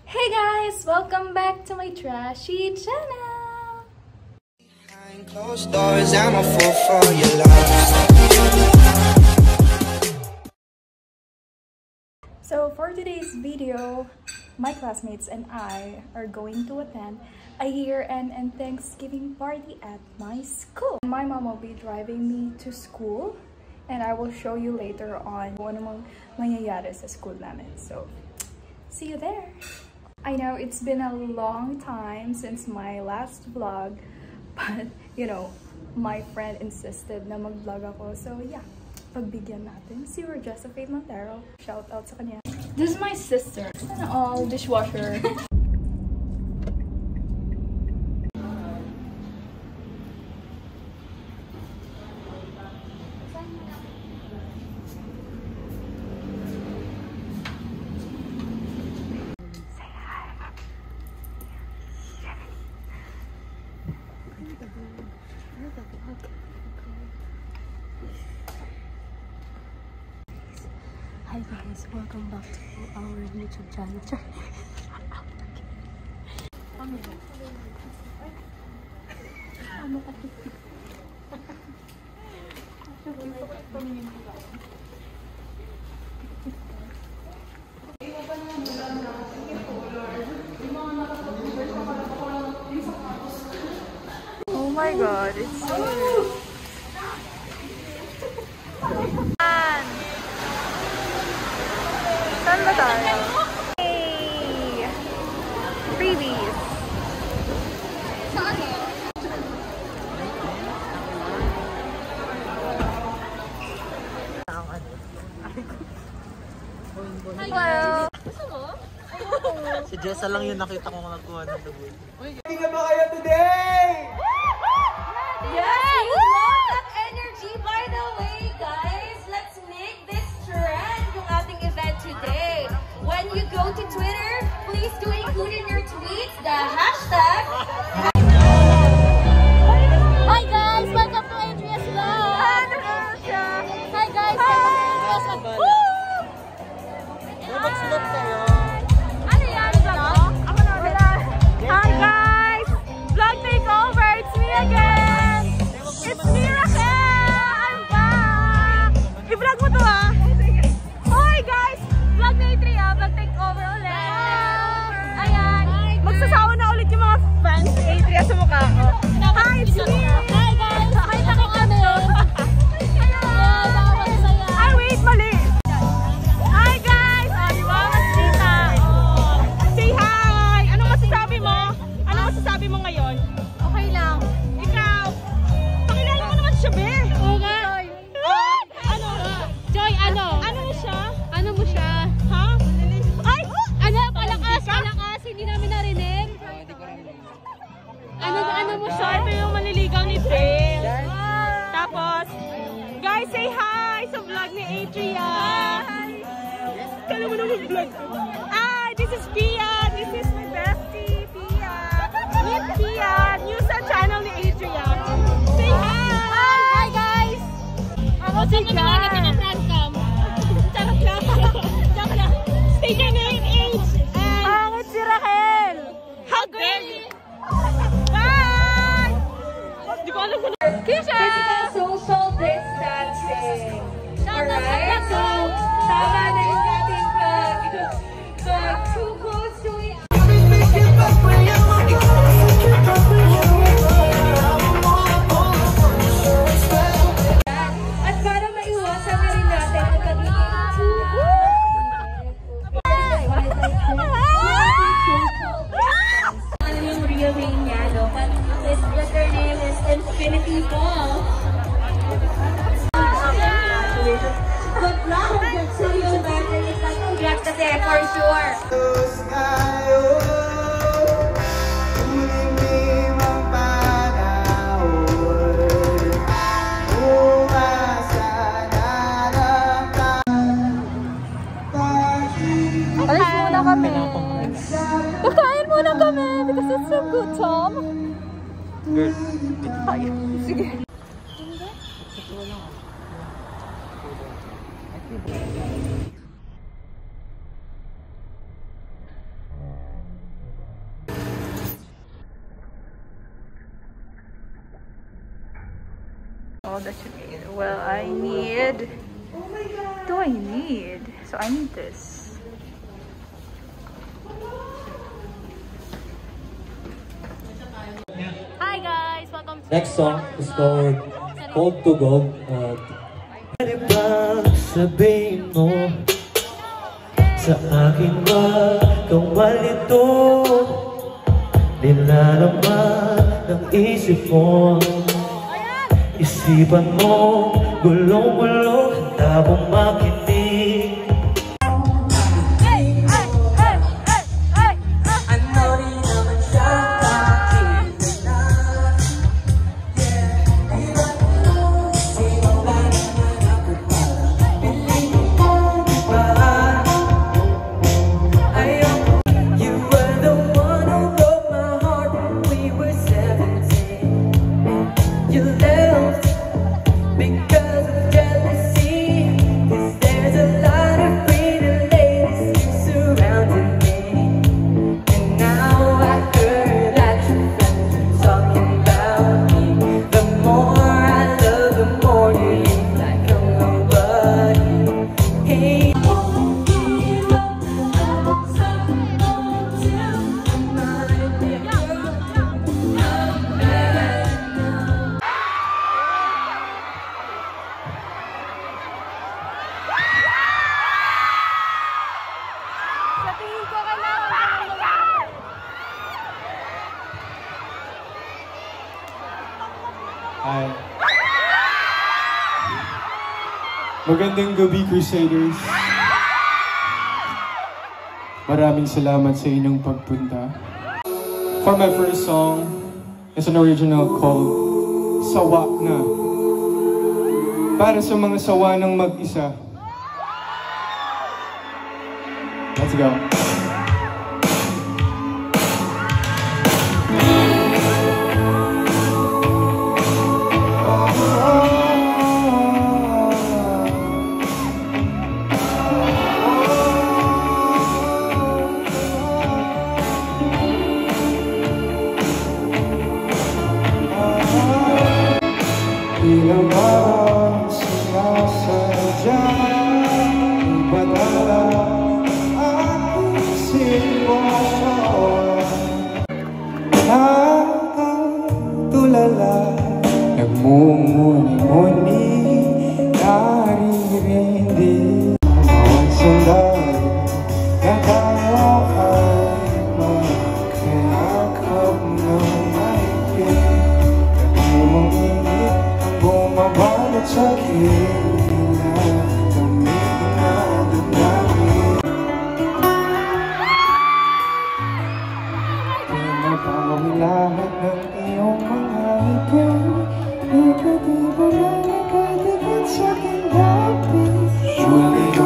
Hey guys! Welcome back to my trashy channel! Behind closed doors, I'm a fool for your love. So for today's video, my classmates and I are going to attend a year-end and Thanksgiving party at my school. My mom will be driving me to school and I will show you later on kung ano mang mangyayari sa school namin. So, see you there! I know it's been a long time since my last vlog, but you know, my friend insisted na mag-vlog ako. So yeah, pagbigyan natin. Si Josephine Montero. Shout out sa kanya. This is my sister. All dishwasher. Hi guys, welcome back to our YouTube channel. Oh my god, it's huge. Saan ba tayo? Hey! Freebies! Hello! Si Jessa lang yung nakita ko nagkuha ng dugo. Hindi ka ba kayo today? Yes, we love that energy. By the way, guys, let's make this trend yung ating event today. When you go to Twitter, please do include in your tweets the hashtag. Hi guys, welcome to Adria's vlog. Hi guys, welcome to Adria's vlog. Woo! Magsulat kayo. Ano yan? Vlog? Ako na ulit. Hi guys! Vlog takeover! It's me again! It's me, Raquel! I'm back! I-vlog mo to ha! Hi guys! Vlog na A3 ha! Vlog takeover ulit! Ayan! Magsasawa na ulit yung mga fans ni A3 sa mukha ko. Hi! It's me! Hi guys! Hi pa kami! Ay wait! Mali! Hi guys! Oh, di ba? Mas kita! Say hi! Anong masasabi mo? Anong masasabi mo ngayon? Okay lang. Ikaw? Pakilala mo naman siya, be! Oo nga! Ano? Joy, ano? Ano mo siya? Ano mo siya? Ha? Ay! Ano? Palakas! Palakas! Hindi namin narinig. Ano mo siya? Ito yung manliligaw ni Dale. Tapos, guys, say hi sa vlog ni Adria. Kala mo naman vlog ko. This is Pia. This is my bestie, Pia. Meet Pia. New sa channel ni Adria. Say hi! Hi, guys! Ako si Jan. Charot lang. Charot lang. Station name age. Ako si Raquel. How dare you? Bye! Di ko alam kung Physical social distancing. Alright? So, tama na yung ating too close to each at para maiwasan na rin natin ang pagiging too ano yung real name niya, no? But her name is Infinity Ball. Good luck to you, Brandon. It's like, congrats kasi, for sure. Alis muna kami. Kakain muna kami because it's so good, Tom. Girl. Sige. all that you need? Well, I need... What do I need? So I need this. Hi guys! Welcome to Next song is called Cold to Gold. Ano bang sabihin mo sa akin ba kawalito? Nilalaman ng isip mo, isipan mo, gulong-gulong, handa mong makinig. Hi. Magandang gabi, Crusaders. Maraming salamat sa inyong pagpunta. For my first song, it's an original called Sawa Na. Para sa mga sawa ng mag-isa. Let's go. Ilang ba sinasadya ipadala aking sitwasyon? Nakatulala, nagmumuni-muni, naririndi. Bawat sandali na tayo ay magkayakap ng maigit. Lumang init bumabalot sa akin na gamitin na damdamin. Pinabawi lahat ng iyong mga ipin, ikot-iba na nagkadikit sa aking dati. Sulit